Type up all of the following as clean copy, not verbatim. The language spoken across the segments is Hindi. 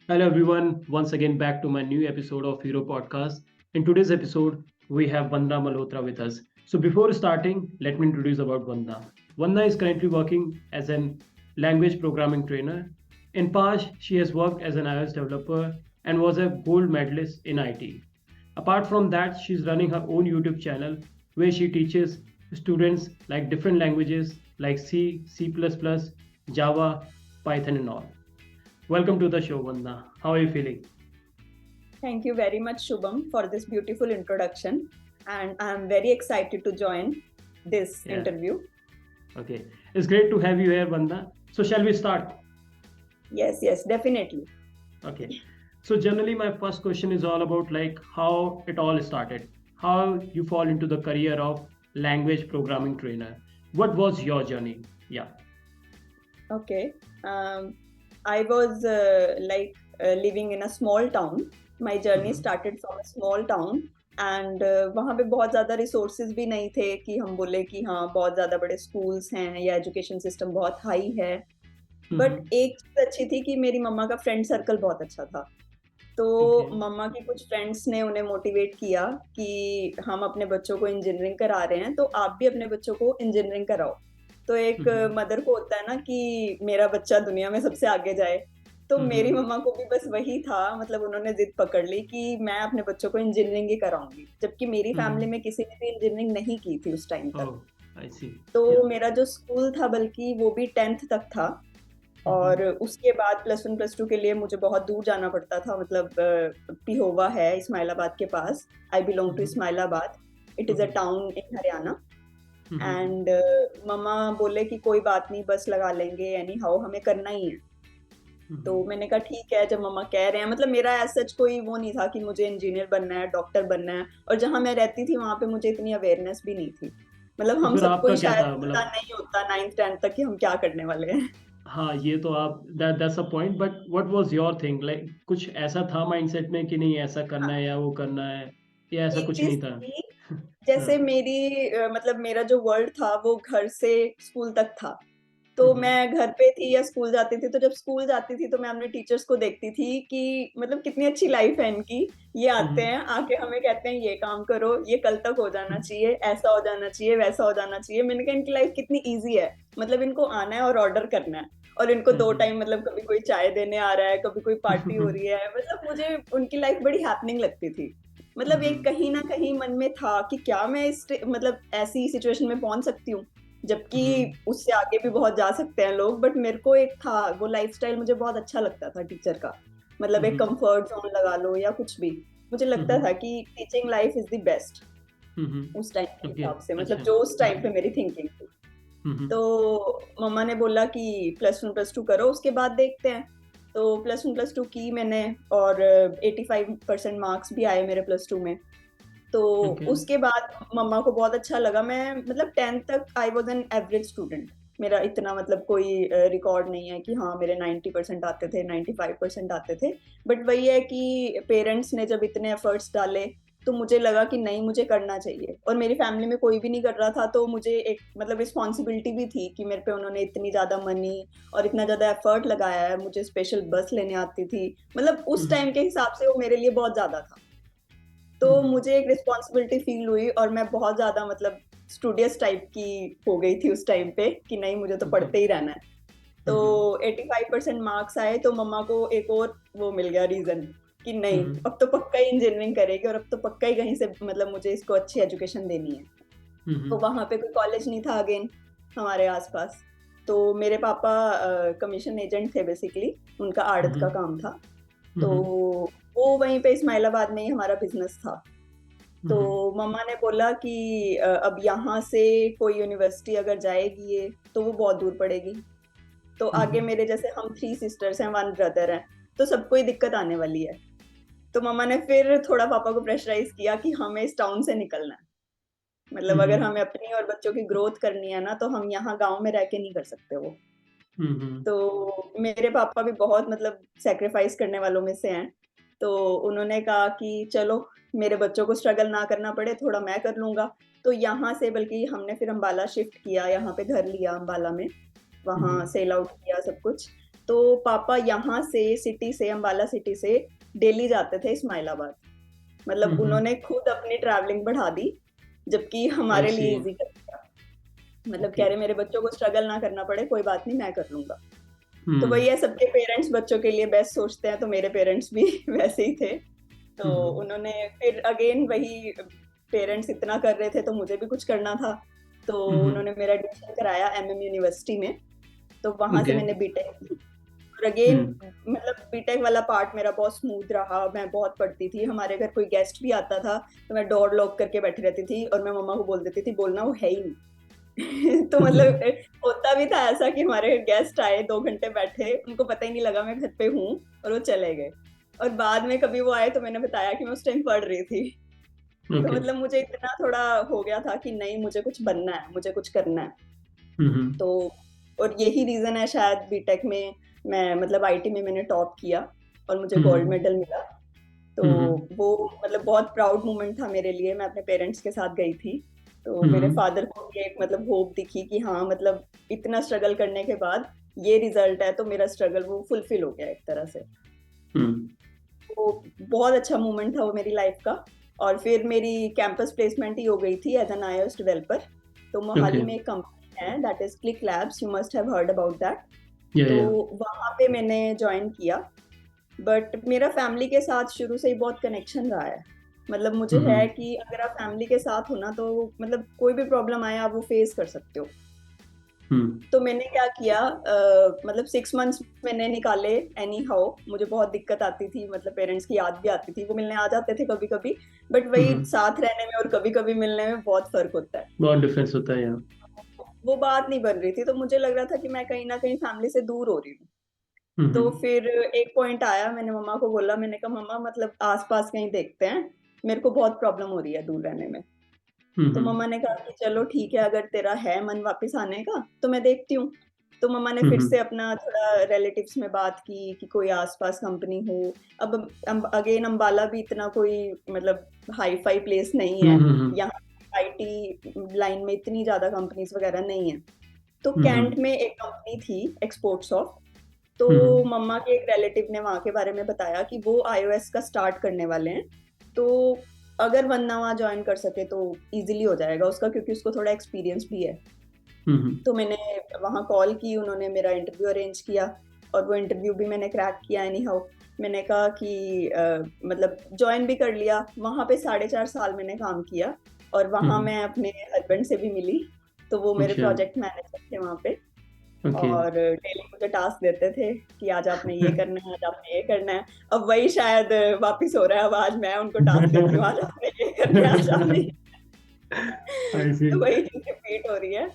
Hello everyone, once again back to my new episode of Hero Podcast. In today's episode, we have Vanda Malhotra with us. So before starting, let me introduce about Vanda. Vanda is currently working as an language programming trainer. In past, she has worked as an iOS developer and was a gold medalist in IT. Apart from that, she's running her own YouTube channel where she teaches students like different languages like C, C++, Java, Python and all. Welcome to the show, Vanda. How are you feeling? Thank you very much, Shubham, for this beautiful introduction. And I'm very excited to join this Yeah, interview. okay. It's great to have you here, Vanda. So, shall we start? Yes, definitely. Okay. So, generally, my first question is all about like how it all started, how you fall into the career of language programming trainer. What was your journey? Yeah. Okay. Um, I was living in a small town. My journey Mm-hmm. started from a small town. And वहाँ पे बहुत ज़्यादा रिसोर्सेज भी नहीं थे कि हम बोले कि हाँ बहुत ज़्यादा बड़े स्कूल्स हैं या एजुकेशन सिस्टम बहुत हाई है. But Mm-hmm. एक चीज़ अच्छी थी कि मेरी मम्मा का फ्रेंड सर्कल बहुत अच्छा था. तो Okay. मम्मा के कुछ फ्रेंड्स ने उन्हें मोटिवेट किया कि हम अपने बच्चों को इंजीनियरिंग करा रहे हैं तो आप भी अपने बच्चों को इंजीनियरिंग कराओ. तो एक Mm-hmm. मदर को होता है ना कि मेरा बच्चा दुनिया में सबसे आगे जाए. तो मेरी Mm-hmm. मम्मा को भी बस वही था, मतलब उन्होंने जिद पकड़ ली कि मैं अपने बच्चों को इंजीनियरिंग ही कराऊंगी, जबकि मेरी फैमिली Mm-hmm. में किसी ने भी इंजीनियरिंग नहीं की थी उस टाइम तक. Oh, I see. तो Yeah. मेरा जो स्कूल था बल्कि वो भी 10th तक था. और Mm-hmm. उसके बाद +1 +2 के लिए मुझे बहुत दूर जाना पड़ता था, मतलब पिहोवा है इस्माइलाबाद के पास. I belong to Mm-hmm. Ismailabad. It is a Mm-hmm. Town in Haryana. Mm-hmm. And mamma बोले कि कोई बात नहीं, बस लगा लेंगे, एनी हाउ हमें करना ही है. तो Mm-hmm. मैंने कहा ठीक है, जब मम्मा कह रहे हैं, मतलब मेरा ऐसा कोई वो नहीं था कि मुझे इंजीनियर बनना है, डॉक्टर बनना है. और जहाँ मैं रहती थी वहां पे मुझे इतनी अवेयरनेस भी नहीं थी. मतलब तो हम फिर सबको आपका ही क्या शायद था पता मतलब? नहीं होता 9th 10th तक कि हम क्या करने वाले हैं. हाँ, ये तो आप that's a point but what was your thing like कुछ ऐसा था माइंडसेट में कि नहीं ऐसा करना है या वो करना है या ऐसा एक कुछ चीज नहीं था? थी, जैसे हाँ। मेरी मतलब मेरा जो वर्ल्ड था वो घर से स्कूल तक था. तो हम्म, मैं घर पे थी या स्कूल जाती थी, तो जब स्कूल जाती थी तो मैं अपने टीचर्स को देखती थी कि मतलब कितनी अच्छी लाइफ है इनकी. ये आते हम्म, हैं, आके हमें कहते हैं ये काम करो, ये कल तक हो जाना चाहिए, ऐसा हो जाना चाहिए, वैसा हो जाना चाहिए. मैंने कहा इनकी लाइफ कितनी ईजी है, मतलब इनको आना है और ऑर्डर करना है. और इनको दो हम्म, टाइम, मतलब कभी कोई चाय देने आ रहा है, कभी कोई पार्टी हो रही है. मतलब मुझे उनकी लाइफ बड़ी हैपनिंग लगती थी. मतलब एक हम्म, कहीं ना कहीं मन में था कि क्या मैं इस मतलब ऐसी सिचुएशन में पहुंच सकती हूँ, जबकि हम्म, उससे आगे भी बहुत जा सकते हैं लोग. बट मेरे को एक था, वो लाइफस्टाइल मुझे बहुत अच्छा लगता था टीचर का. मतलब एक हम्म, कंफर्ट जोन लगा लो या कुछ भी, मुझे लगता था हम्म, कि teaching life is the best. उस टाइम के ओके, हिसाब से, मतलब अच्छा, जो उस टाइम पे मेरी थिंकिंग थी. हम्म, तो मम्मा ने बोला कि +1 +2 करो, उसके बाद देखते हैं. तो +1 +2 की मैंने, और 85% मार्क्स भी आए मेरे +2 में. तो ओके, उसके बाद मम्मा को बहुत अच्छा लगा. मैं मतलब 10th तक I was an average student. मेरा इतना मतलब कोई रिकॉर्ड नहीं है कि हाँ मेरे 90% आते थे, 95% आते थे. बट वही है कि पेरेंट्स ने जब इतने एफर्ट्स डाले तो मुझे लगा कि नहीं, मुझे करना चाहिए. और मेरी फैमिली में कोई भी नहीं कर रहा था, तो मुझे एक मतलब रिस्पॉन्सिबिलिटी भी थी कि मेरे पे उन्होंने इतनी ज्यादा मनी और इतना ज्यादा एफर्ट लगाया है. मुझे स्पेशल बस लेने आती थी, मतलब उस टाइम के हिसाब से वो मेरे लिए बहुत ज्यादा था. तो मुझे एक रिस्पॉन्सिबिलिटी फील हुई और मैं बहुत ज्यादा मतलब स्टूडियस टाइप की हो गई थी उस टाइम पे कि नहीं, मुझे तो ओके, पढ़ते ही रहना है. तो 85% मार्क्स आए तो मम्मा को एक और वो मिल गया रीजन कि नहीं, अब तो पक्का ही इंजीनियरिंग करेगी और अब तो पक्का ही कहीं से मतलब मुझे इसको अच्छी एजुकेशन देनी है. तो वहां पे कोई कॉलेज नहीं था अगेन हमारे आसपास. तो मेरे पापा कमीशन एजेंट थे बेसिकली, उनका आड़त का काम था. तो वो वहीं पे इस्माइलाबाद में ही हमारा बिजनेस था. तो मम्मा ने बोला कि अब यहाँ से कोई यूनिवर्सिटी अगर जाएगी ये तो वो बहुत दूर पड़ेगी. तो आगे मेरे जैसे हम 3 सिस्टर्स हैं, 1 ब्रदर है, तो सबको ही दिक्कत आने वाली है. तो मम्मा ने फिर थोड़ा पापा को प्रेशराइज किया कि हमें इस टाउन से निकलना है. मतलब अगर हमें अपनी और बच्चों की ग्रोथ करनी है ना, तो हम यहाँ गांव में रह के नहीं कर सकते वो. तो मेरे पापा भी बहुत मतलब सेक्रीफाइस करने वालों में से हैं. तो उन्होंने कहा कि चलो, मेरे बच्चों को स्ट्रगल ना करना पड़े, थोड़ा मैं कर लूंगा. तो यहाँ से बल्कि हमने फिर अम्बाला शिफ्ट किया, यहाँ पे घर लिया अम्बाला में, वहाँ सेल आउट किया सब कुछ. तो पापा यहाँ से सिटी से, अम्बाला सिटी से डेली जाते थे इस्माइलाबाद। मतलब उन्होंने खुद अपनी ट्रैवलिंग बढ़ा दी, जबकि आई हमारे सी। लिए इजी कर दिया। मतलब ओके। कह रहे मेरे बच्चों को स्ट्रगल ना करना पड़े, कोई बात नहीं, मैं कर लूंगा। तो हम्म। वही है, सबके पेरेंट्स बच्चों के लिए बेस्ट सोचते हैं, तो मेरे पेरेंट्स भी वैसे ही थे। तो हम्म। उन्होंने फिर अगेन वही, पेरेंट्स इतना कर रहे थे तो मुझे भी कुछ करना था। तो हम्म। उन्होंने मेरा एडमिशन कराया एमएम यूनिवर्सिटी में। तो वहां से ओके। मैंने बीटेक की। और अगेन हम्म। मतलब बीटेक वाला पार्ट मेरा बहुत स्मूथ रहा, मैं बहुत पढ़ती थी, हमारे घर कोई गेस्ट भी आता था तो मैं डोर लॉक करके बैठी रहती थी, और मैं मम्मा को बोल देती थी बोलना वो है ही नहीं। तो मतलब होता भी था ऐसा कि हमारे गेस्ट आए, 2 घंटे बैठे, उनको पता ही नहीं लगा मैं घर पे हूँ, और वो चले गए। और बाद में कभी वो आए तो मैंने बताया कि मैं उस टाइम पढ़ रही थी। तो ओके। मतलब मुझे इतना थोड़ा हो गया था कि नहीं, मुझे कुछ बनना है, मुझे कुछ करना है। हम्म। तो और यही रीजन है शायद बीटेक में मैं मतलब आईटी में मैंने टॉप किया और मुझे गोल्ड हम्म। मेडल मिला। तो हम्म। वो मतलब बहुत प्राउड मोमेंट था मेरे लिए। मैं अपने पेरेंट्स के साथ गई थी, तो मेरे हम्म। फादर को भी एक मतलब होप दिखी कि हाँ मतलब इतना स्ट्रगल करने के बाद ये रिजल्ट है, तो मेरा स्ट्रगल वो फुलफिल हो गया एक तरह से। हम्म। तो बहुत अच्छा मोमेंट था वो मेरी लाइफ का। और फिर मेरी कैंपस प्लेसमेंट ही हो गई थी एज एन iOS डेवलपर। तो ओके। मोहाली में एक कंपनी है that is click labs, you must have heard about that. या तो या। वहां पे मैंने ज्वाइन किया। बट मेरा फैमिली के साथ शुरू से ही बहुत कनेक्शन रहा है। मतलब मुझे है हम्म। कि अगर आप फैमिली के साथ हो ना, तो मतलब कोई भी प्रॉब्लम आए आप वो फेस कर सकते हो। हम्म। तो मैंने क्या किया, मतलब 6 मंथ्स मैंने निकाले। एनी हाउ मुझे बहुत दिक्कत आती थी, मतलब पेरेंट्स की याद भी आती थी, वो मिलने आ जाते थे कभी कभी। बट वही हम्म। साथ रहने में और कभी कभी मिलने में बहुत फर्क होता है। बहुत डिफरेंस होता है यहाँ। वो बात नहीं बन रही थी, तो मुझे लग रहा था कि मैं कहीं ना कहीं फैमिली से दूर हो रही हूँ। तो हम्म। फिर एक पॉइंट आया, मैंने मम्मा को बोला, मैंने कहा मम्मा मतलब आसपास कहीं देखते हैं, मेरे को बहुत प्रॉब्लम हो रही है दूर रहने में। तो हम्म। मम्मा ने कहा कि चलो ठीक है, अगर तेरा है मन वापस आने का तो मैं देखती हूँ। तो मम्मा ने फिर हम्म। से अपना थोड़ा रिलेटिव्स में बात की कि कोई आसपास कंपनी हो। अब अगेन अम्बाला भी इतना कोई मतलब हाई फाई प्लेस नहीं है। हम्म। यहाँ आईटी लाइन में इतनी ज्यादा कंपनीज वगैरह नहीं है। तो कैंट हम्म। में एक कंपनी थी, एक्सपोर्ट्स ऑफ। तो हम्म। मम्मा के एक रिलेटिव ने वहां के बारे में बताया कि वो iOS का स्टार्ट करने वाले हैं। तो अगर वंदना वहाँ ज्वाइन कर सके तो इजीली हो जाएगा उसका, क्योंकि उसको थोड़ा एक्सपीरियंस भी है। हम्म। तो मैंने वहाँ कॉल की, उन्होंने मेरा इंटरव्यू अरेंज किया। और वो इंटरव्यू भी मैंने क्रैक किया एनी हाउ। मैंने कहा कि मतलब ज्वाइन भी कर लिया। वहाँ पे 4.5 साल मैंने काम किया। और वहाँ हम्म। मैं अपने हस्बैंड से भी मिली। तो वो मेरे अच्छा। प्रोजेक्ट मैनेजर थे वहाँ पे। ओके। और डेली मुझे टास्क देते थे कि आज आपने ये करना है, आज आपने ये करना है। अब वही शायद वापिस हो रहा है, अब आज मैं उनको टास्क देती हूँ, आज आपने ये करना है, आज आपने आई सी। तो वही चीज रिपीट हो रही है।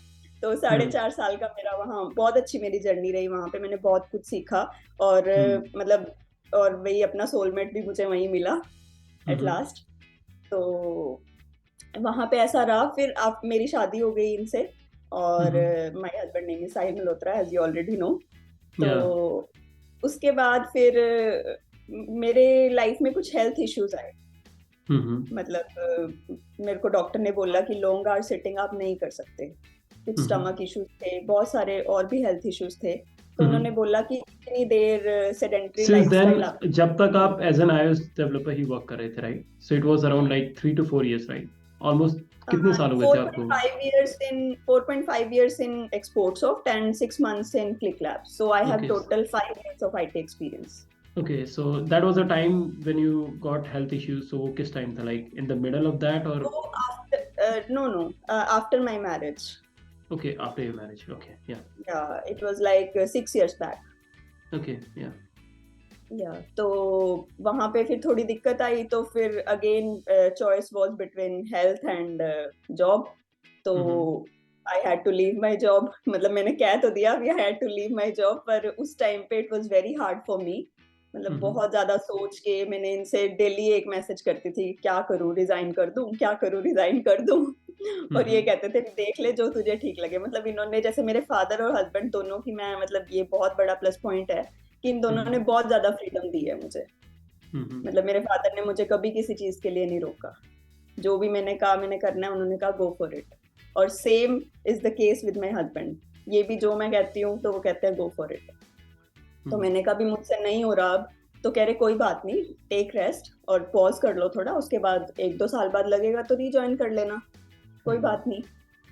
तो साढ़े हाँ। चार साल का मेरा वहाँ बहुत अच्छी मेरी जर्नी रही, वहां पे मैंने बहुत कुछ सीखा। और हम्म। मतलब और वही अपना सोलमेट भी मुझे वहीं मिला एट हम्म। लास्ट। तो वहां पे ऐसा रहा, फिर आप मेरी शादी हो गई इनसे। और hmm. My husband name is Sahil Malhotra, as you already know. तो या। उसके बाद फिर मेरे लाइफ में कुछ हेल्थ इश्यूज आए। हम्म। मतलब मेरे को डॉक्टर ने बोला कि लॉन्ग आवर सिटिंग आप नहीं कर सकते। कुछ हम्म। स्टमक इश्यूज थे, बहुत सारे और भी हेल्थ इश्यूज थे। तो उन्होंने हम्म। बोला कि इतनी देर सेडेंट्री सिंस देन, लाइफस्टाइल आप। जब तक आप एज एन iOS डेवलपर ही वर्क कर रहे थे, right? So it was around like 3 to 4 years, right? Almost कितने साल हो गए थे आपको? 4.5 years in exports of and 6 months in Click Labs. So I have okay. total 5 years of IT experience. Okay, so that was a time when you got health issues. So वो किस time था, like in the middle of that or? So after no, after my marriage. Okay, after your marriage. Okay, yeah. Yeah, it was like 6 years back. Okay, yeah. या तो वहां पे फिर थोड़ी दिक्कत आई, तो फिर again choice was between health and job. तो Mm-hmm. I had to leave my job. मतलब मैंने कह तो दिया I had to leave my job, पर उस टाइम पे it was very hard for me. मतलब Mm-hmm. बहुत ज्यादा सोच के मैंने इनसे डेली एक मैसेज करती थी, क्या करूं, रिजाइन कर दूं, क्या करूं, रिजाइन कर दूं। और ये Mm-hmm. कहते थे देख ले जो तुझे ठीक लगे। मतलब इन्होंने, जैसे मेरे फादर और हस्बैंड दोनों की, मैं मतलब ये बहुत बड़ा प्लस पॉइंट है कि इन दोनों ने Mm-hmm. बहुत ज्यादा फ्रीडम दी है मुझे। Mm-hmm. मतलब मेरे फादर ने मुझे कभी किसी चीज के लिए नहीं रोका। जो भी मैंने कहा मैंने करना है, उन्होंने कहा गो फॉर इट। और same is the case with my husband. ये भी जो मैं कहती हूँ तो वो कहते हैं गो फॉर इट। तो मैंने कहा भी मुझसे नहीं हो रहा अब। तो कह रहे कोई बात नहीं, टेक रेस्ट और पॉज कर लो थोड़ा, उसके बाद 1-2 साल बाद लगेगा तो रीजॉइन कर लेना, कोई बात नहीं।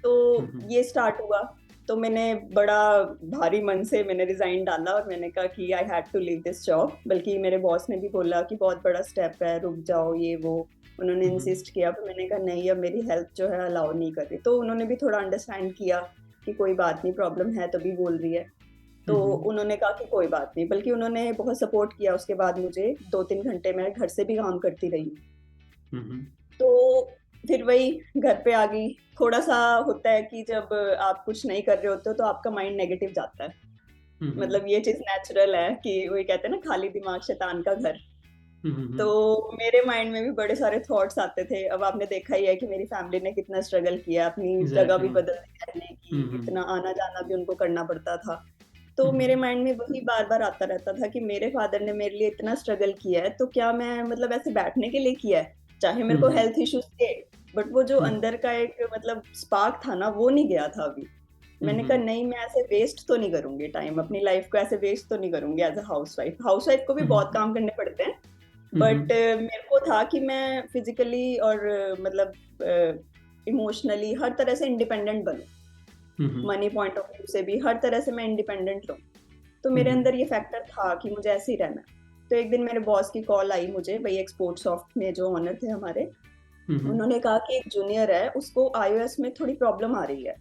तो ये स्टार्ट हुआ। तो मैंने बड़ा भारी मन से मैंने रिजाइन डाला और मैंने कहा कि I had to leave this job. बल्कि मेरे बॉस ने भी बोला कि बहुत बड़ा स्टेप है, रुक जाओ, ये वो उन्होंने इंसिस्ट किया। पर मैंने कहा नहीं, अब मेरी हेल्थ जो है अलाउ नहीं कर रही। तो उन्होंने भी थोड़ा अंडरस्टैंड किया कि कोई बात नहीं, प्रॉब्लम है तभी बोल रही है। तो उन्होंने कहा कि कोई बात नहीं, बल्कि उन्होंने बहुत सपोर्ट किया। उसके बाद मुझे 2-3 घंटे मैं घर से भी काम करती रही। तो फिर वही घर पे आ गई। थोड़ा सा होता है कि जब आप कुछ नहीं कर रहे होते हो तो आपका माइंड नेगेटिव जाता है। मतलब ये चीज नेचुरल है कि वही कहते हैं ना, खाली दिमाग शैतान का घर। तो मेरे माइंड में भी बड़े सारे थॉट्स आते थे। अब आपने देखा ही है कि मेरी फैमिली ने कितना स्ट्रगल किया, अपनी जगह भी बदल दी रहने की, इतना आना जाना भी उनको करना पड़ता था। तो मेरे माइंड में वही बार बार आता रहता था कि मेरे फादर ने मेरे लिए इतना स्ट्रगल किया है, तो क्या मैं मतलब ऐसे बैठने के लिए किया है? चाहे मेरे को हेल्थ इश्यूज थे, बट वो जो अंदर का एक मतलब स्पार्क था ना, वो नहीं गया था अभी। मैंने कहा नहीं, मैं ऐसे वेस्ट तो नहीं करूंगी टाइम, अपनी लाइफ को ऐसे वेस्ट तो नहीं करूंगी एज अ हाउसवाइफ। हाउसवाइफ को भी बहुत काम करने पड़ते हैं, बट मेरे को था कि मैं फिजिकली और मतलब इमोशनली हर तरह से इंडिपेंडेंट बनूं। मनी पॉइंट ऑफ व्यू से भी हर तरह से मैं इंडिपेंडेंट रहूं। तो मेरे अंदर ये फैक्टर था कि मुझे ऐसे ही रहना है। तो एक दिन मेरे बॉस की कॉल आई मुझे, वही एक्सपोर्ट सॉफ्ट में जो ऑनर थे हमारे। उन्होंने कहा कि एक जूनियर है, उसको iOS में थोड़ी प्रॉब्लम आ रही है।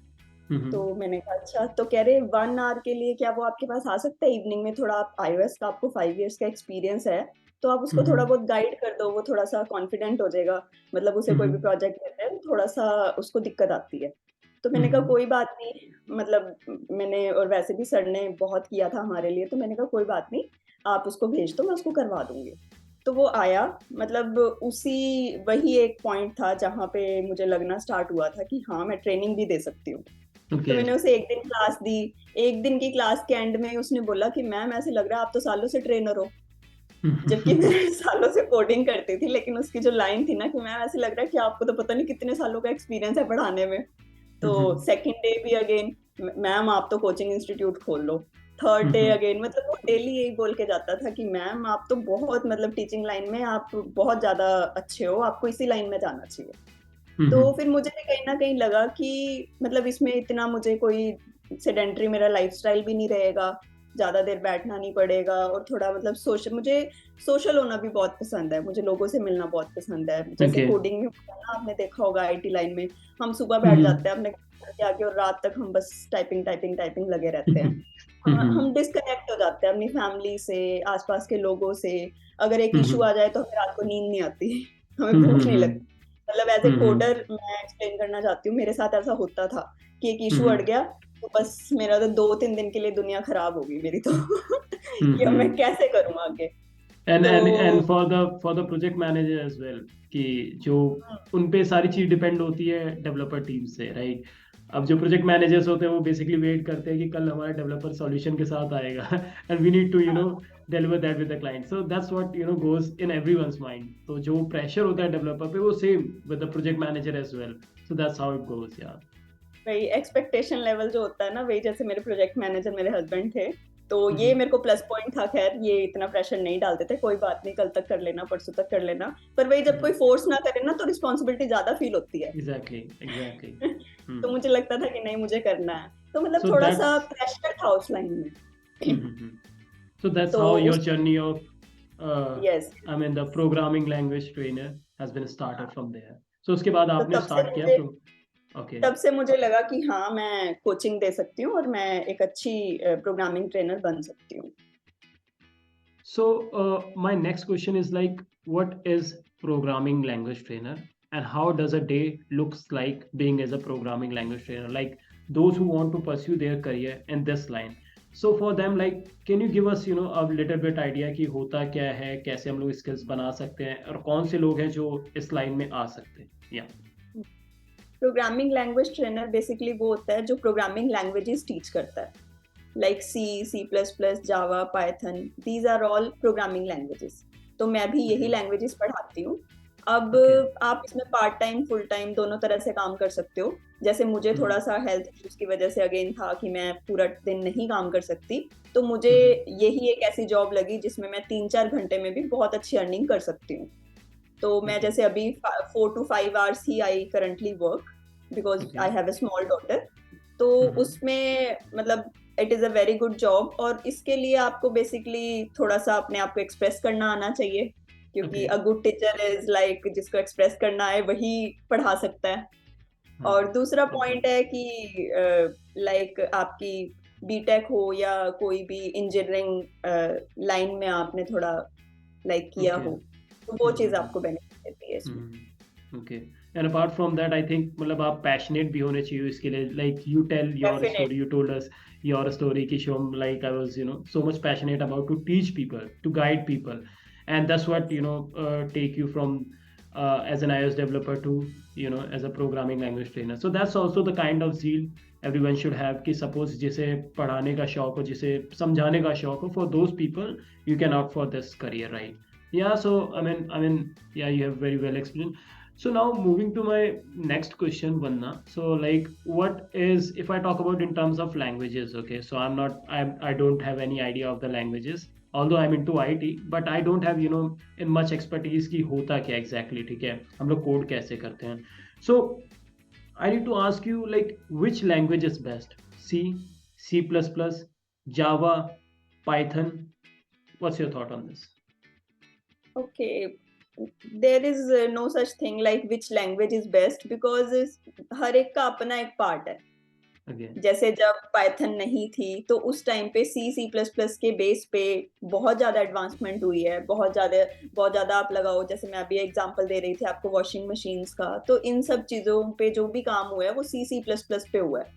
तो मैंने कहा अच्छा। तो कह रहे 1 आवर के लिए क्या वो आपके पास आ सकता है इवनिंग में? थोड़ा आप iOS का, आपको 5 इयर्स का एक्सपीरियंस है, तो आप उसको थोड़ा बहुत गाइड कर दो, वो थोड़ा सा कॉन्फिडेंट हो जाएगा। मतलब उसे कोई भी प्रोजेक्ट देते हैं थोड़ा सा उसको दिक्कत आती है। तो मैंने कहा कोई बात नहीं, मतलब मैंने, और वैसे भी सर ने बहुत किया था हमारे लिए, तो मैंने कहा कोई बात नहीं, आप उसको भेज दो, मैं उसको करवा दूंगी। तो वो आया। मतलब उसी वही एक पॉइंट था जहाँ पे मुझे लगना स्टार्ट हुआ था कि हाँ, मैं ट्रेनिंग भी दे सकती हूँ। तो मैंने उसे एक दिन क्लास दी। एक दिन की क्लास के एंड में उसने बोला कि मैम ऐसे लग रहा है आप तो सालों से ट्रेनर हो। जबकि मैं सालों से कोडिंग करती थी, लेकिन उसकी जो लाइन थी ना कि मैम ऐसे लग रहा है कि आपको तो पता नहीं कितने सालों का एक्सपीरियंस है पढ़ाने में। तो सेकंड डे भी अगेन, मैम आप तो कोचिंग इंस्टीट्यूट खोल लो। थर्ड डे अगेन, मतलब वो डेली यही बोल के जाता था कि मैम आप तो बहुत मतलब टीचिंग लाइन में आप बहुत ज्यादा अच्छे हो, आपको इसी लाइन में जाना चाहिए। तो फिर मुझे भी कहीं ना कहीं लगा कि मतलब इसमें इतना मुझे कोई सेडेंटरी मेरा लाइफस्टाइल भी नहीं रहेगा, ज्यादा देर बैठना नहीं पड़ेगा, और थोड़ा मतलब सोशल, मुझे सोशल होना भी बहुत पसंद है, मुझे लोगों से मिलना बहुत पसंद है। जैसे कोडिंग में होता है ना, आपने देखा होगा आईटी लाइन में, हम सुबह बैठ जाते हैं अपने घर के आगे और रात तक हम बस टाइपिंग टाइपिंग टाइपिंग लगे रहते हैं। हम डिस्कनेक्ट हो जाते हैं अपनी फैमिली से, आसपास के लोगों से। अगर एक इशू आ जाए तो हमें रात को नींद नहीं आती, हमें भूख नहीं लगती। मतलब एज ए कोडर मैं एक्सप्लेन करना चाहती हूँ, मेरे साथ ऐसा होता था कि एक इशू अड़ गया तो बस मेरा तो 2-3 दिन के लिए दुनिया खराब होगी मेरी तो कि अब मैं कैसे करूँ आगे। and for the project manager as well, कि जो उन पे सारी चीज डिपेंड होती है डेवलपर टीम से, राइट? अब जो प्रोजेक्ट मैनेजर्स होते हैं वो बेसिकली वेट करते हैं कि कल हमारा डेवलपर सॉल्यूशन के साथ आएगा and we need to deliver that with the client. So that's what goes in everyone's mind. तो जो प्रेशर होता है डेवलपर पे वो same with the project manager as well. So that's how it goes, yeah. वही एक्सपेक्टेशन लेवल जो होता है ना, वही जैसे मेरे प्रोजेक्ट मैनेजर मेरे हस्बैंड थे, तो ये मेरे को प्लस पॉइंट था। खैर ये इतना प्रेशर नहीं डालते थे, कोई बात नहीं, कल तक कर लेना, परसों तक कर लेना। पर वही जब कोई फोर्स ना करे ना तो रिस्पॉन्सिबिलिटी ज्यादा फील होती है। Exactly. तो मुझे लगता था कि नहीं, मुझे करना है। तो मतलब थोड़ा सा प्रेशर था उस लाइन में। So that's how your journey of yes, I mean the programming language trainer has been started from there. So उसके बाद आपने स्टार्ट किया Okay. तब से मुझे लगा कि हाँ, मैं कोचिंग दे सकती हूँ और मैं एक अच्छी प्रोग्रामिंग ट्रेनर बन सकती हूँ। So my next question is like, what is programming language trainer and how does a day looks like being as a programming language trainer? Like those who want to pursue their career in this line. So for them, like, can you give us a little bit idea कि होता क्या है, कैसे हम लोग skills बना सकते हैं और कौन से लोग हैं जो इस लाइन में आ सकते हैं? Yeah. Programming language trainer basically वो होता है जो प्रोग्रामिंग लैंग्वेजेस टीच करता है, like C++, Java, Python, these are all programming languages. तो मैं भी यही लैंग्वेजेस पढ़ाती हूँ। अब Okay. आप इसमें पार्ट टाइम फुल टाइम दोनों तरह से काम कर सकते हो। जैसे मुझे थोड़ा सा हेल्थ इश्यूज की वजह से अगेन था कि मैं पूरा दिन नहीं काम कर सकती, तो मुझे यही एक ऐसी जॉब लगी जिसमें मैं 3-4 घंटे में भी बहुत अच्छी अर्निंग कर सकती हूँ। तो मैं Okay. जैसे अभी 4 to 5 hours he I currently work, because Okay. I have a small daughter. तो उसमें मतलब it is a very good job, और इसके लिए आपको बेसिकली थोड़ा सा अपने आप को एक्सप्रेस करना आना चाहिए, क्योंकि Okay. A good teacher is like जिसको एक्सप्रेस करना है वही पढ़ा सकता है। हाँ, और दूसरा good पॉइंट point. है कि लाइक आपकी बीटेक हो या कोई भी इंजीनियरिंग लाइन में आपने थोड़ा लाइक किया Okay. हो, तो वो चीज हम्म आपको बेनिफिट देती है इसमें। Okay and apart from that I think मतलब आप पैशनेट भी होने चाहिए इसके लिए like you tell your definite. Story you told us your story की show like I was so much passionate about to teach people to guide people and that's what take you from as an iOS developer to as a programming language trainer so that's also the kind of zeal everyone should have कि suppose जिसे पढ़ाने का शौक हो जिसे समझाने का शौक हो for those people you can opt for this career right yeah so I mean yeah you have very well explained. So now moving to my next question, Vanna. So like, what is if I talk about in terms of languages? Okay, so I don't have any idea of the languages. Although I'm into IT, but I don't have in much expertise कि होता क्या exactly ठीक है हम लोग कोड कैसे करते हैं. So I need to ask you like which language is best? C, C++, Java, Python. What's your thought on this? Okay, there is no such thing like which language is best, because हर एक का अपना एक पार्ट है। Okay. जैसे जब पाइथन नहीं थी तो उस टाइम पे C++ के बेस पे बहुत ज्यादा एडवांसमेंट हुई है, बहुत ज्यादा आप लगाओ। जैसे मैं अभी एग्जांपल दे रही थी आपको वॉशिंग मशीन्स का, तो इन सब चीजों पे जो भी काम हुआ है वो C++ पे हुआ है।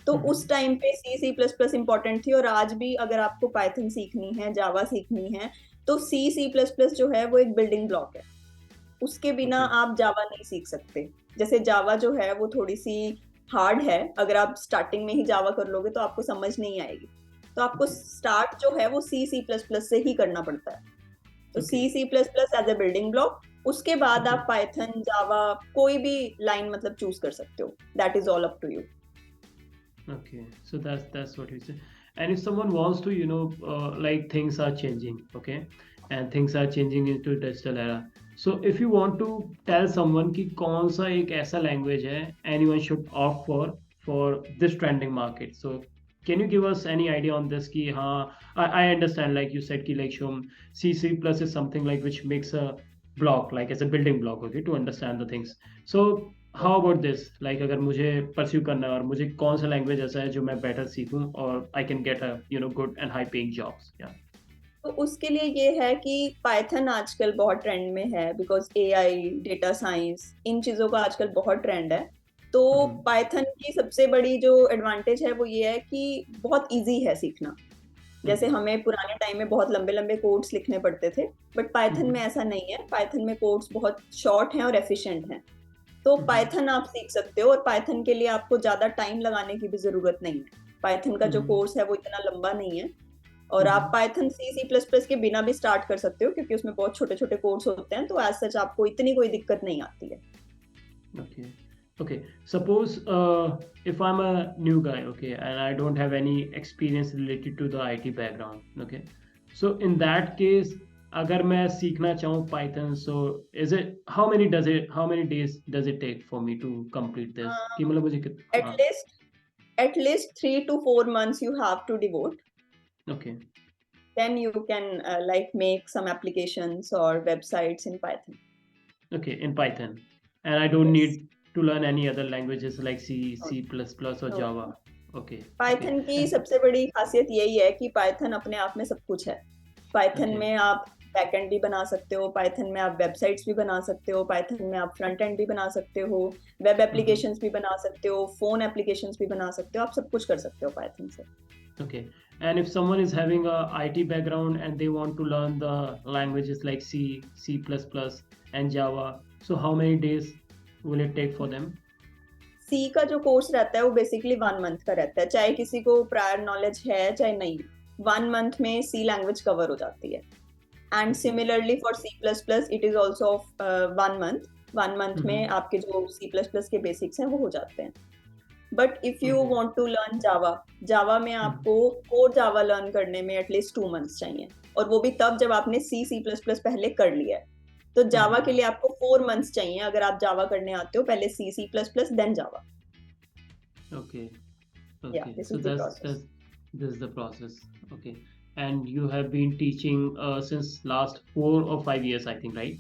तो उस टाइम पे C++ इंपॉर्टेंट थी, और आज भी अगर आपको पाइथन सीखनी है, जावा सीखनी है, तो C++ जो है वो एक बिल्डिंग ब्लॉक है। उसके बिना Okay. आप जावा नहीं सीख सकते। जैसे जावा जो है वो थोड़ी सी हार्ड है, अगर आप स्टार्टिंग में ही जावा कर लोगे तो आपको समझ नहीं आएगी। तो आपको स्टार्ट जो है वो C++ से ही करना पड़ता है। तो Okay. C++ as a building block, उसके बाद Okay. आप पाइथन जावा कोई भी लाइन मतलब चूज कर सकते हो। That is all up to you. Okay, so that's what you say. And if someone wants to, like things are changing, okay, and things are changing into digital era. So if you want to tell someone कि कौन सा एक ऐसा language है anyone should opt for this trending market. So can you give us any idea on this? कि हाँ, I understand like you said कि like Shom C plus is something like which makes a block like as a building block, okay, to understand the things. So how about this like अगर मुझे परस्यू करना है और मुझे कौन सा लैंग्वेज ऐसा है जो मैं बेटर सीखूं और I can get a good and high paying jobs या तो उसके लिए ये है कि पाइथन आजकल बहुत ट्रेंड में है, बिकॉज एआई, डेटा साइंस, इन चीजों का आजकल बहुत ट्रेंड है। तो पाइथन की सबसे बड़ी जो एडवांटेज है वो ये है कि बहुत इजी है सीखना। जैसे हमें पुराने टाइम में बहुत लंबे लंबे कोड्स लिखने पड़ते थे, बट पाइथन में ऐसा नहीं है। पाइथन में कोड्स बहुत शॉर्ट हैं और एफिशिएंट हैं। तो पाइथन आप सीख सकते हो, और पाइथन के लिए आपको ज्यादा टाइम लगाने की भी जरूरत नहीं है। पाइथन का जो कोर्स है वो इतना लंबा नहीं है, और आप पाइथन C++ के बिना भी स्टार्ट कर सकते हो, क्योंकि उसमें बहुत छोटे छोटे कोर्स होते हैं। तो एज सच आपको इतनी कोई दिक्कत नहीं आती है। okay okay suppose if I'm a new guy, okay, and I don't have any experience related to the IT background, okay, so in that case अगर मैं सीखना चाहूँ Python, so is it how many days does it take for me to complete this कि मतलब मुझे एट हाँ least at least 3 to 4 months you have to devote. okay Then you can like make some applications or websites in Python. okay in Python and I don't Yes. need to learn any other languages like No, C++ or no. Java. Okay, okay, Python की सबसे बड़ी खासियत यही है कि पाइथन अपने आप में सब कुछ है। Python okay. में आप बैकएंड भी बना सकते हो, पाइथन में आप वेबसाइट्स भी बना सकते हो, पाइथन में आप फ्रंट एंड भी बना सकते हो, वेब एप्लीकेशंस भी बना सकते हो, फोन एप्लीकेशंस भी बना सकते हो। आप सब कुछ कर सकते हो पाइथन से। Okay. And if someone is having a IT background and they want to learn the languages like C, C++, and Java, so how many days will it take for them? सी का जो कोर्स रहता है वो बेसिकली 1 मंथ का रहता है, चाहे किसी को प्रायर नॉलेज है चाहे नहीं। 1 मंथ में सी लैंग्वेज कवर हो जाती है। And similarly for C++ it is also of 1 month. 1 month में आपके जो C++ के बेसिक्स हैं वो हो जाते हैं. But if you want to learn Java में आपको कोर जावा लर्न करने में एटलीस्ट 2 months चाहिए, और वो भी तब जब आपने C++ पहले कर लिया है. तो जावा के लिए आपको 4 months चाहिए अगर आप जावा करने आते हो, पहले C++ then Java. Okay. Yeah, Okay. this So is the process. this is the process. Okay. And you have been teaching since last 4 or 5 years, I think, right?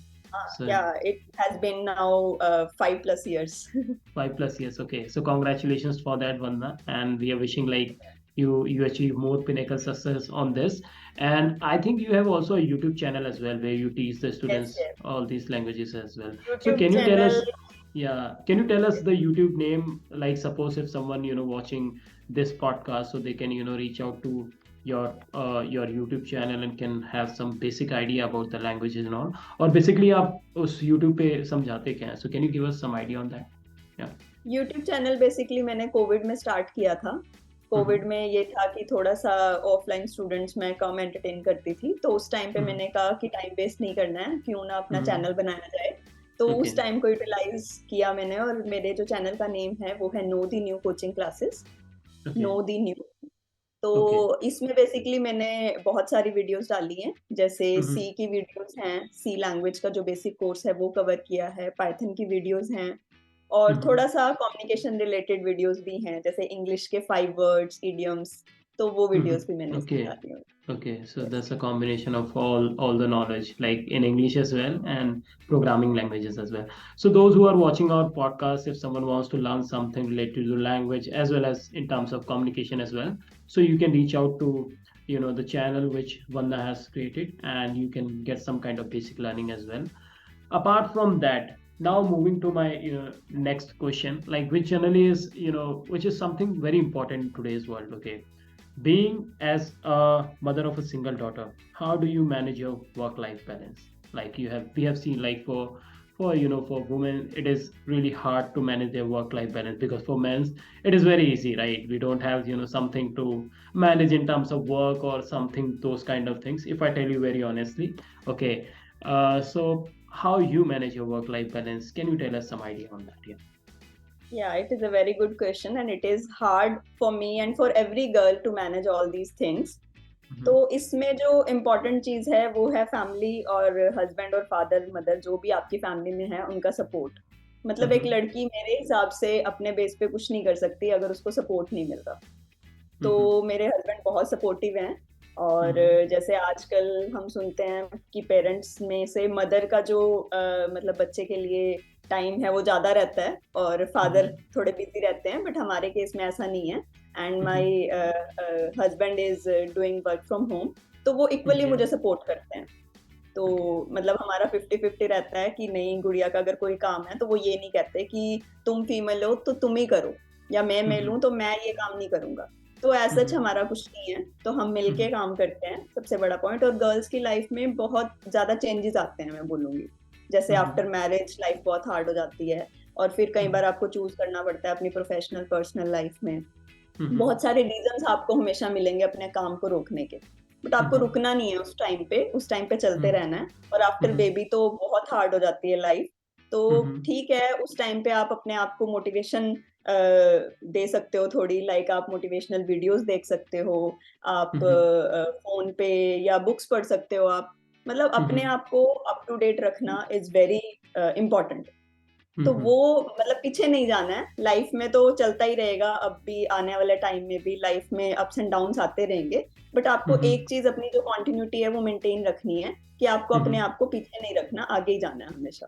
So Yeah, it has been now 5+ years. 5+ years. Okay. So congratulations for that, Vanda. And we are wishing like you achieve more pinnacle success on this. And I think you have also a YouTube channel as well where you teach the Yes, students yes. all these languages as well. So YouTube can you tell us, channel. can you tell us the YouTube name? Like suppose if someone, watching this podcast, so they can, reach out to your YouTube channel and can have some basic idea about the languages and all. और basically आप उस YouTube पे समझाते क्या हैं? So can you give us some idea on that? Yeah. YouTube channel basically मैंने कोविड में स्टार्ट किया था. कोविड में ये था कि थोड़ा सा ऑफलाइन स्टूडेंट्स में कम एंटरटेन करती थी, तो उस टाइम पे मैंने कहा कि टाइम वेस्ट नहीं करना है, क्यों ना अपना चैनल बनाया जाए. तो उस टाइम को यूटिलाइज किया मैंने, और मेरे जो चैनल का नेम है वो है know the new coaching classes. Know the new. तो इसमें बेसिकली मैंने बहुत सारी वीडियोस डाली हैं, जैसे सी की वीडियोस हैं, सी लैंग्वेज का जो बेसिक कोर्स है वो कवर किया है, पाइथन की वीडियोस हैं, और थोड़ा सा कम्युनिकेशन रिलेटेड वीडियोस भी हैं, जैसे इंग्लिश के 5 वर्ड्स, इडियम्स, तो वो वीडियोस भी मैंने Okay. डाली हैं. Okay, so that's a combination of all the knowledge, like in English as well and programming languages as well. So those who are watching our podcast, if someone wants to learn something related to language as well as in terms of communication as well, so you can reach out to the channel which Vanda has created, and you can get some kind of basic learning as well. Apart from that, now moving to my next question, like which generally is which is something very important in today's world. Okay, being as a mother of a single daughter, how do you manage your work life balance? Like we have seen, like for women it is really hard to manage their work life balance, because for men it is very easy, right? We don't have something to manage in terms of work or something, those kind of things, if I tell you very honestly. Okay, so how you manage your work life balance, can you tell us some idea on that? Yeah, it is a very good question, and it is hard for me and for every girl to manage all these things. तो इसमें जो इम्पोर्टेंट चीज है वो है फैमिली, और हस्बैंड और फादर मदर जो भी आपकी फैमिली में है उनका सपोर्ट. मतलब एक लड़की मेरे हिसाब से अपने बेस पे कुछ नहीं कर सकती अगर उसको सपोर्ट नहीं मिलता. तो मेरे हस्बैंड बहुत सपोर्टिव हैं, और जैसे आजकल हम सुनते हैं कि पेरेंट्स में से मदर का जो मतलब बच्चे के लिए टाइम है वो ज्यादा रहता है, और फादर थोड़े बिजी रहते हैं, बट हमारे केस में ऐसा नहीं है. And my husband is doing work from home, तो वो इक्वली मुझे सपोर्ट करते हैं. तो मतलब हमारा 50-50 रहता है कि नहीं, गुड़िया का अगर कोई काम है तो वो ये नहीं कहते कि तुम फीमेल हो तो तुम ही करो, या मैं मेल हूँ तो मैं ये काम नहीं करूंगा. तो ऐसा हमारा कुछ नहीं है, तो हम मिलके काम करते हैं, सबसे बड़ा पॉइंट. और गर्ल्स की लाइफ में बहुत ज्यादा चेंजेस आते हैं, मैं बोलूंगी. जैसे आफ्टर मैरिज लाइफ बहुत हार्ड हो जाती है, और फिर कई बार आपको चूज करना पड़ता है अपनी प्रोफेशनल पर्सनल लाइफ में. बहुत सारे रीजंस आपको हमेशा मिलेंगे अपने काम को रोकने के, बट आपको रुकना नहीं है उस टाइम पे चलते रहना है. और आफ्टर बेबी तो बहुत हार्ड हो जाती है लाइफ. तो ठीक है, उस टाइम पे आप अपने आप को मोटिवेशन दे सकते हो थोड़ी, लाइक आप मोटिवेशनल वीडियोस देख सकते हो, आप फोन पे या बुक्स पढ़ सकते हो. आप मतलब अपने आप को अप टू डेट रखना इज वेरी इम्पोर्टेंट. तो वो मतलब पीछे नहीं जाना है, लाइफ में तो चलता ही रहेगा. अब भी आने वाले टाइम में भी लाइफ में अप्स एंड डाउन्स आते रहेंगे, बट आपको एक चीज अपनी जो कॉन्टिन्यूटी है वो मेंटेन रखनी है, कि आपको अपने आप को पीछे नहीं रखना, आगे ही जाना है हमेशा.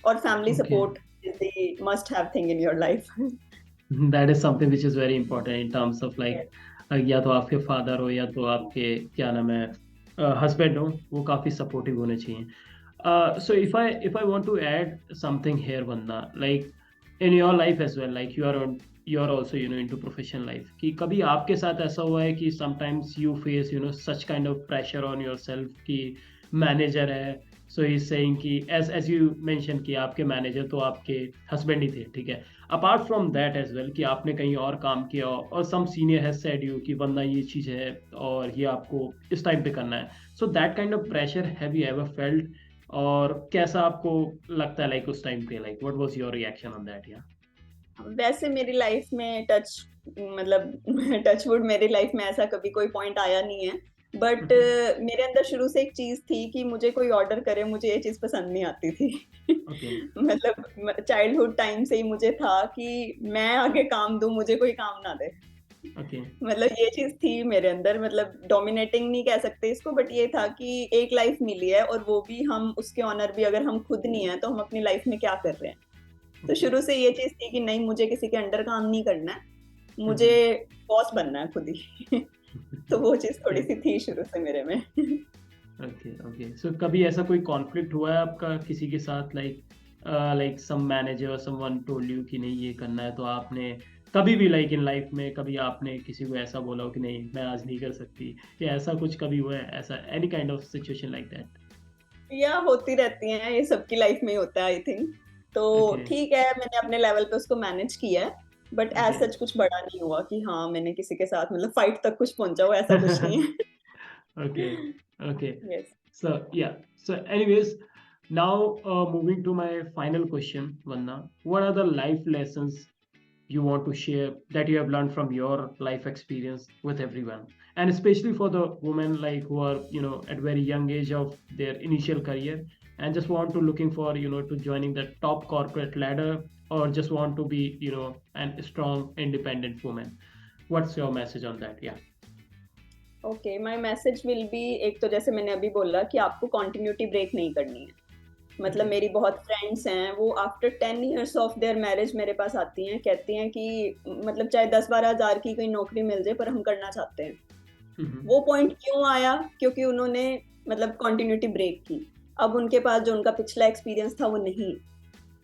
और family support is the must have thing in your life. That is something which is very important in terms of like या तो आपके फादर हो या तो आपके क्या नाम है हस्बैंड हो, वो काफी सपोर्टिव होने चाहिए. So if I want to add something here, Vanda, like in your life as well, like you are also into professional life, कि कभी आपके साथ ऐसा हुआ है कि sometimes you face such kind of pressure on yourself कि मैनेजर है, सो ही सेइंग कि एज यू मेंशन कि आपके मैनेजर तो आपके हस्बैंड ही थे, ठीक है। Apart from that as well कि आपने कहीं और काम किया और some senior has said you कि वरना ये चीज़ है और ये आपको इस टाइम पे करना है, so that kind of pressure have you ever felt? और कैसा आपको लगता है लाइक उस टाइम पे, like what was your reaction on that? या वैसे मेरी लाइफ में मतलब टचवुड मेरी लाइफ में ऐसा कभी कोई पॉइंट आया नहीं है, बट मेरे अंदर शुरू से एक चीज थी कि मुझे कोई ऑर्डर करे, मुझे ये चीज पसंद नहीं आती थी। ओके मतलब चाइल्डहुड टाइम से ही मुझे था कि मैं आगे काम दूं, मुझे कोई काम ना दे। ओके मतलब ये चीज थी मेरे अंदर, मतलब डोमिनेटिंग नहीं कह सकते इसको, बट ये था कि एक लाइफ मिली है और वो भी हम उसके ऑनर भी अगर हम खुद नहीं है तो हम अपनी लाइफ में क्या कर रहे हैं। तो शुरू से ये चीज थी कि नहीं, मुझे किसी के अंडर काम नहीं करना है, मुझे बॉस बनना है खुद ही। तो वो चीज थोड़ी सी थी शुरू से मेरे में। Okay okay. सो कभी ऐसा कोई कॉन्फ्लिक्ट हुआ है आपका किसी के साथ, like some manager someone told you कि नहीं ये करना है, तो आपने कभी भी लाइक इन लाइफ में कभी आपने किसी को ऐसा बोला हो कि नहीं मैं आज नहीं कर सकती, या ऐसा कुछ कभी हुआ है, ऐसा any kind of situation like that? या होती रहती हैं, ये सबकी लाइफ में ही होता है आई थिंक। तो ओके ठीक है, मैंने अपने लेवल पे उसको मैनेज किया है, बट एज ओके सच कुछ बड़ा नहीं हुआ कि हाँ मैंने किसी के साथ मतलब फाइट तक कुछ पहुंचा हो, ऐसा कुछ नहीं है। okay okay. Yes. So yeah, so anyways, now moving to my final question, Vanna, what are the life lessons you want to share that you have learned from your life experience with everyone, and especially for the women like who are at very young age of their initial career and just want to looking for to joining the top corporate ladder, or just want to be an strong independent woman? What's your message on that? Yeah. Okay, my message will be, एक तो जैसे मैंने अभी बोला कि आपको कंटिन्यूटी ब्रेक नहीं करनी है। मतलब Okay. मेरी बहुत फ्रेंड्स हैं, वो after 10 years of their marriage मेरे पास आती हैं, कहती हैं कि मतलब चाहे 10-12 हज़ार की कोई नौकरी मिल जाए पर हम करना चाहते हैं। Mm-hmm. वो पॉइंट क्यों आया? क्योंकि उन्होंने मतलब कंटिन्यूटी ब्रेक की। अब उनके पास जो उनका पिछला एक्सपीरियंस था वो नहीं है।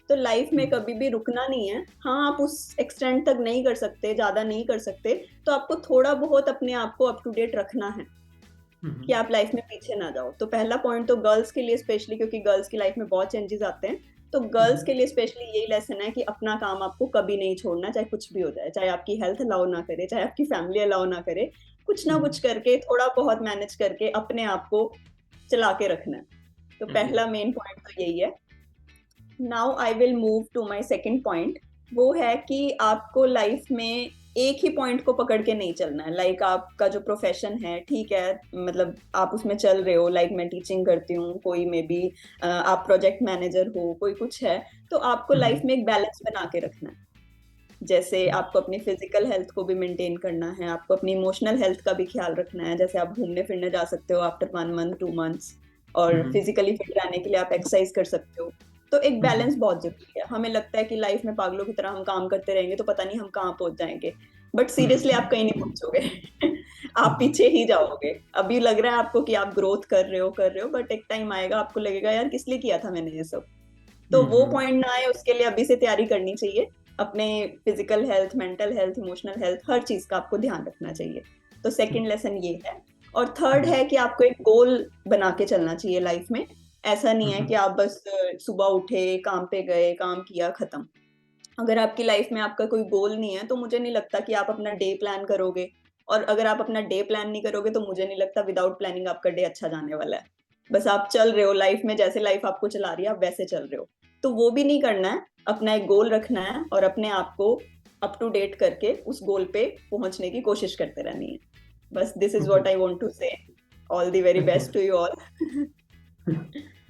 तो लाइफ में कभी भी रुकना नहीं है। हाँ, आप उस एक्सटेंट तक नहीं कर सकते, ज्यादा नहीं कर सकते, तो आपको थोड़ा बहुत अपने आप को अप टू डेट रखना है Mm-hmm. कि आप लाइफ में पीछे ना जाओ। तो पहला पॉइंट तो गर्ल्स के लिए स्पेशली, क्योंकि गर्ल्स की लाइफ में बहुत चेंजेस आते हैं, तो गर्ल्स के लिए स्पेशली यही लेसन है कि अपना काम आपको कभी नहीं छोड़ना, चाहे कुछ भी हो जाए, चाहे आपकी हेल्थ अलाउ ना करे, चाहे आपकी फैमिली अलाउ ना करे, कुछ ना कुछ करके थोड़ा बहुत मैनेज करके अपने आप को चला के रखना है। तो Okay. पहला मेन पॉइंट तो यही है। Now I will move to my second point. वो है कि आपको लाइफ में एक ही पॉइंट को पकड़ के नहीं चलना है। लाइक आपका जो प्रोफेशन है, ठीक है, मतलब आप उसमें चल रहे हो, लाइक मैं टीचिंग करती हूँ, कोई मे बी आप प्रोजेक्ट मैनेजर हो, कोई कुछ है, तो आपको लाइफ में एक बैलेंस बना के रखना है। जैसे आपको अपनी फिजिकल हेल्थ को भी मेंटेन करना है, आपको अपनी इमोशनल हेल्थ का भी ख्याल रखना है। जैसे आप घूमने फिरने जा सकते हो आफ्टर 1 month 2 months, और फिजिकली फिट रहने के लिए आप एक्सरसाइज कर सकते हो। तो एक बैलेंस बहुत जरूरी है। हमें लगता है कि लाइफ में पागलों की तरह हम काम करते रहेंगे तो पता नहीं हम कहाँ पहुंच जाएंगे, बट सीरियसली आप कहीं नहीं पहुंचोगे। आप पीछे ही जाओगे। अभी लग रहा है आपको कि आप ग्रोथ कर रहे हो, बट एक टाइम आएगा आपको लगेगा यार किस लिए किया था मैंने ये सब। तो वो पॉइंट ना आए उसके लिए अभी से तैयारी करनी चाहिए। अपने physical health, mental health, emotional health, हर चीज का आपको ध्यान रखना चाहिए। तो सेकंड लेसन ये है। और थर्ड है कि आपको एक गोल बना के चलना चाहिए लाइफ में। ऐसा नहीं है कि आप बस सुबह उठे, काम पे गए, काम किया, खत्म। अगर आपकी लाइफ में आपका कोई गोल नहीं है तो मुझे नहीं लगता कि आप अपना डे प्लान करोगे। और अगर आप अपना डे प्लान नहीं करोगे तो मुझे नहीं लगता विदाउट प्लानिंग आपका डे अच्छा जाने वाला है। बस आप चल रहे हो लाइफ में, जैसे लाइफ आपको चला रही है आप वैसे चल रहे हो। तो वो भी नहीं करना है। अपना एक गोल रखना है और अपने आप को अप टू डेट करके उस गोल पे पहुंचने की कोशिश करते रहनी है। बस this is what I want to say. All the very best to you all.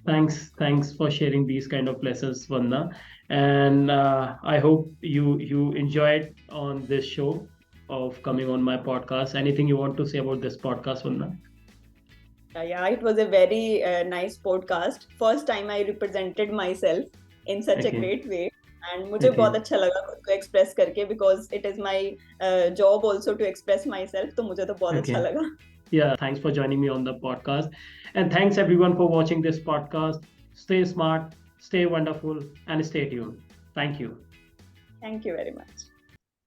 Thanks for sharing these kind of lessons, Vanda, and I hope you enjoyed on this show of coming on my podcast. Anything you want to say about this podcast, Vanda? Yeah, it was a very nice podcast. First time I represented myself in such a Okay. great way, and मुझे Okay. बहुत अच्छा लगा खुद को एक्सप्रेस करके, because it is my job also to express myself. तो मुझे तो बहुत अच्छा Okay. लगा। Yeah, thanks for joining me on the podcast. And thanks everyone for watching this podcast. Stay smart, stay wonderful, and stay tuned. Thank you. Thank you very much.